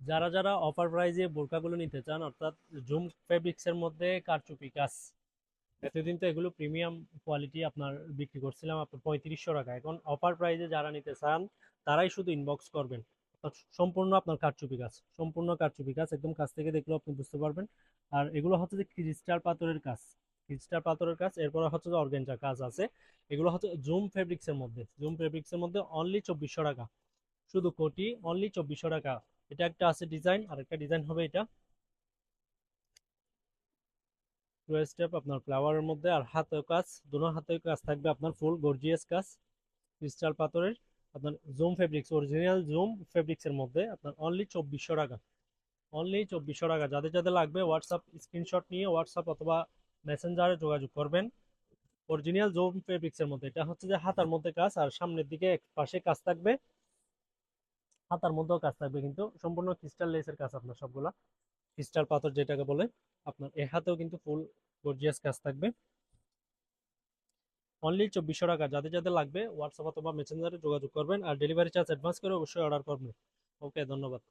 যারা যারা অফার প্রাইজে বোরকাগুলো নিতে চান, অর্থাৎ জুম ফেব্রিক্সের মধ্যে কারচুপি কাজ, এতদিন তো এগুলো প্রিমিয়াম কোয়ালিটি আপনার বিক্রি করছিলাম আপনার 3500 টাকা। এখন অফার প্রাইজে যারা নিতে চান তারাই শুধু ইনবক্স করবেন। সম্পূর্ণ আপনার কারচুপি কাজ, সম্পূর্ণ কারচুপি কাজ, একদম কাছ থেকে দেখলেও আপনি বুঝতে পারবেন। আর এগুলো হচ্ছে যে ক্রিস্টাল পাথরের কাজ, ক্রিস্টাল পাথরের কাজ, এরপরে হচ্ছে যে অর্গানজা কাজ আছে। এগুলো হচ্ছে জুম ফেব্রিক্সের মধ্যে, জুম ফেব্রিক্সের মধ্যে অনলি 2400 টাকা, শুধু কোটি অনলি 2400 টাকা। এটা একটা আছে ডিজাইন, আর একটা ডিজাইন হবে এটা টু স্টেপ আপনার ফ্লাওয়ারের মধ্যে, আর হাতেও কাজ, দুনো হাতেও কাজ থাকবে আপনার ফুল গর্জিয়াস কাজ ক্রিস্টাল পাথরের। আপনার জুম ফেব্রিক্স, অরিজিনাল জুম ফেব্রিক্সের মধ্যে আপনার অনলি 2400 টাকা, অনলি 2400 টাকা। যাদের যাদের লাগবে হোয়াটসঅ্যাপ স্ক্রিনশট নিয়ে হোয়াটসঅ্যাপ অথবা মেসেঞ্জারে যোগাযোগ করবেন। অরিজিনাল জুম ফেব্রিক্সের মধ্যে এটা হচ্ছে যে হাতার মধ্যে কাজ, আর সামনের দিকে এক পাশে কাজ থাকবে, হাতার মধ্যেও কাজ থাকবে, কিন্তু সম্পূর্ণ ক্রিস্টাল লেসের কাজ আপনার সবগুলা, ক্রিস্টাল পাথর যেটাকে বলে। আপনার এ হাতেও কিন্তু ফুল গর্জিয়াস কাজ থাকবে, অনলি 2400 টাকা। যাদের যাদের লাগবে হোয়াটসঅ্যাপ অথবা মেসেঞ্জারে যোগাযোগ করবেন, আর ডেলিভারি চার্জ অ্যাডভান্স করে অবশ্যই অর্ডার করবেন। ওকে, ধন্যবাদ।